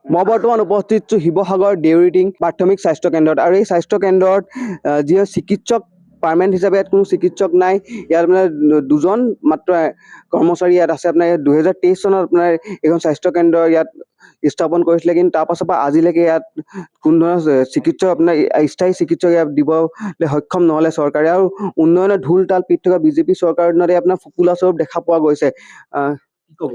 মই বৰ্তমান উপস্থিত আছোঁ শিৱসাগৰ দেউৰিটিং প্ৰাথমিক স্বাস্থ্য কেন্দ্ৰত আৰু এই স্বাস্থ্য কেন্দ্ৰত যি চিকিৎসক পাৰ্মানেণ্ট হিচাপে ইয়াত কোনো চিকিৎসক নাই ইয়াত মানে দুজন মাত্ৰ কৰ্মচাৰী ইয়াত আছে আপোনাৰ 2023 চনত আপোনাৰ এইখন স্বাস্থ্য কেন্দ্ৰ ইয়াত স্থাপন কৰিছিলে কিন্তু তাৰ পাছৰ পৰা আজিলৈকে ইয়াত কোনো ধৰণৰ চিকিৎসক আপোনাৰ স্থায়ী চিকিৎসক ইয়াত দিবলৈ সক্ষম নহ'লে চৰকাৰে আৰু উন্নয়নৰ ঢোল তাল পিট থকা বিজেপি চৰকাৰৰ দিনতে আপোনাৰ ফুকুলা স্বৰূপ দেখা পোৱা গৈছে কি ক'ব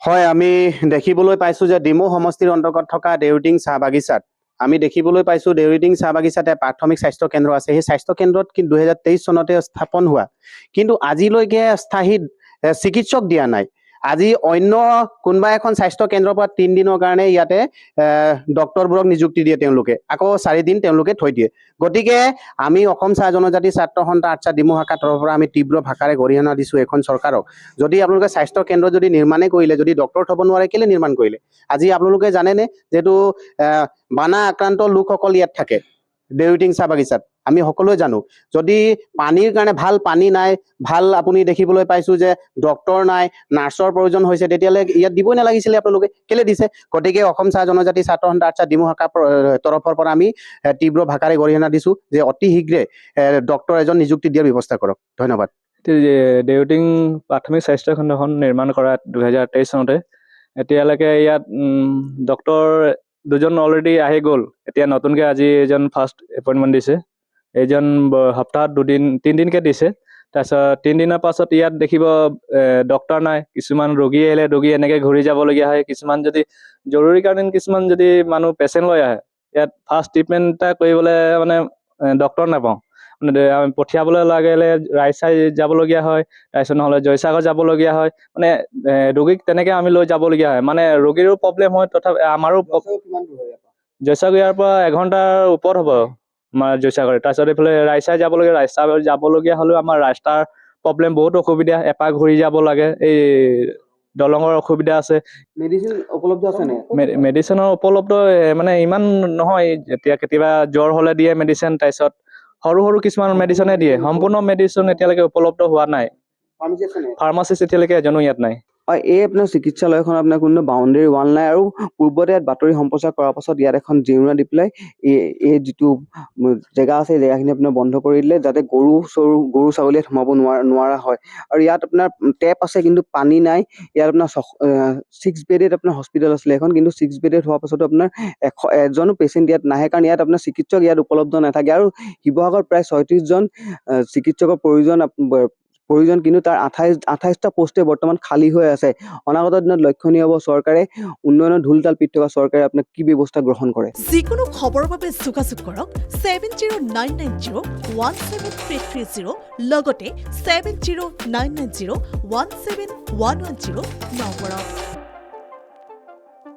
হয় আমি দেখিবলৈ পাইছোঁ যে ডিমৌ সমষ্টিৰ অন্তৰ্গত থকা দেউৰিটিং চাহ বাগিচাত আমি দেখিবলৈ পাইছোঁ দেউৰিটিং চাহ বাগিচাতে প্ৰাথমিক স্বাস্থ্য কেন্দ্ৰ আছে সেই স্বাস্থ্য কেন্দ্ৰত 2023 চনতে স্থাপন হোৱা কিন্তু আজিলৈকে স্থায়ী চিকিৎসক দিয়া নাই আজি অন্য কোনোবা এখন স্বাস্থ্য কেন্দ্ৰৰ পৰা 3 দিনৰ কাৰণে ইয়াতে ডক্টৰবোৰক নিযুক্তি দিয়ে তেওঁলোকে আকৌ 4 দিন তেওঁলোকে থৈ দিয়ে গতিকে আমি অসম চাহ জনজাতি ছাত্ৰ সন্থা আৰ্টছা ডিমৌ শাখাৰ তৰফৰ পৰা আমি তীব্ৰ ভাষাৰে গৰিহণা দিছোঁ এখন চৰকাৰক যদি আপোনালোকে স্বাস্থ্য কেন্দ্ৰ যদি নিৰ্মাণে কৰিলে যদি ডক্টৰ থ'ব নোৱাৰে কেলে নিৰ্মাণ কৰিলে আজি আপোনালোকে জানেনে যেটো বানা আক্ৰান্ত লোকসকল ইয়াত থাকে দেউৰিটিং চাহ বাগিচাত আমি সকলোৱে জানো যদি পানীৰ কাৰণে ভাল পানী নাই ভাল আপুনি দেখিবলৈ পাইছোঁ যে ডক্টৰ নাই নাৰ্ছৰ প্ৰয়োজন হৈছে তেতিয়ালে ইয়াত দিবই নালাগিছিলে আপোনালোকে কেলে দিছে গতিকে অসম চাহ জনজাতি ছাত্ৰ সন্থা আৰ্টছা ডিমৌ শাখাৰ তৰফৰ পৰা আমি তীব্ৰ ভাষাৰে গৰিহণা দিছোঁ যে অতি শীঘ্ৰে ডক্টৰ এজন নিযুক্তি দিয়াৰ ব্যৱস্থা কৰক ধন্যবাদ দেউৰিটিং প্ৰাথমিক স্বাস্থ্য কেন্দ্ৰখন নিৰ্মাণ কৰা 2023 চনতে এতিয়ালৈকে ইয়াত ডক্টৰ দুজন অলৰেডি আহি গ'ল এতিয়া নতুনকৈ আজি এজন ফাৰ্ষ্ট এপইণ্টমেণ্ট দিছে এইজন সপ্তাহত 3 দিনকৈ দিছে তাৰপিছত 3 দিনৰ পাছত ইয়াত দেখিব ডক্টৰ নাই কিছুমান ৰোগী আহিলে ৰোগী এনেকৈ ঘূৰি যাবলগীয়া হয় কিছুমান যদি জৰুৰীকালীন কিছুমান যদি মানুহ পেচেণ্ট লৈ আহে ইয়াত ফাৰ্ষ্ট ট্ৰিটমেণ্ট এটা কৰিবলৈ মানে ডক্টৰ নাপাওঁ মানে আমি পঠিয়াবলৈ লাগিলে ৰাইচাই যাবলগীয়া হয় তাৰপিছত নহ'লে জয়সাগৰ যাবলগীয়া হয় মানে ৰোগীক তেনেকৈ আমি লৈ যাবলগীয়া হয় মানে ৰোগীৰো প্ৰব্লেম হয় তথাপি আমাৰো জয়সাগৰ ইয়াৰ পৰা 1 ঘণ্টাৰ ওপৰত হ'ব আমাৰ জয়সাগৰ তাৰপিছত এইফালে ৰাইচাই যাবলগীয়া হ'লেও আমাৰ ৰাস্তাৰ প্ৰব্লেম বহুত অসুবিধা এপাক ঘূৰি যাব লাগে এই দলঙৰ অসুবিধা আছে মেডিচিন উপলব্ধ আছে নে মেডিচিনৰ উপলব্ধ মানে ইমান নহয় এতিয়া কেতিয়াবা জ্বৰ হ'লে দিয়ে মেডিচিন তাৰপিছত সৰু সৰু কিছুমান মেডিচিনে দিয়ে সম্পূৰ্ণ মেডিচিন এতিয়ালৈকে উপলব্ধ হোৱা নাই ফাৰ্মাচিষ্ট এতিয়ালৈকে এজনো ইয়াত নাই এই আপোনাৰ চিকিৎসালয়খন আপোনাৰ কোনো বাউণ্ডেৰী ৱাল নাই আৰু পূৰ্বতে ইয়াত বাতৰি সম্প্ৰচাৰ কৰাৰ পাছত ইয়াত এখন জিৰণা দি পেলাই এই যিটো জেগা আছে এই জেগাখিনি আপোনাৰ বন্ধ কৰি দিলে যাতে গৰু ছাগলীয়ে সোমাব নোৱাৰা হয় আৰু ইয়াত আপোনাৰ টেপ আছে কিন্তু পানী নাই ইয়াত আপোনাৰ 6 বেডেড আপোনাৰ হস্পিটেল আছিলে এখন কিন্তু 6 বেডেড হোৱাৰ পাছতো আপোনাৰ এজনো পেচেণ্ট ইয়াত নাহে কাৰণ ইয়াত আপোনাৰ চিকিৎসক ইয়াত উপলব্ধ নাথাকে আৰু শিৱসাগৰত প্ৰায় 36 জন চিকিৎসকৰ প্ৰয়োজন কিন্তু তাৰ 28টা পোষ্টে বৰ্তমান খালী হৈ আছে অনাগত দিনত লক্ষণীয় হ'ব চৰকাৰে উন্নয়নৰ ঢোল তাল পিট থকা চৰকাৰে আপোনাক কি ব্যৱস্থা গ্ৰহণ কৰে যিকোনো খবৰৰ বাবে যোগাযোগ কৰক 7099017330 লগতে 7099017110 নম্বৰত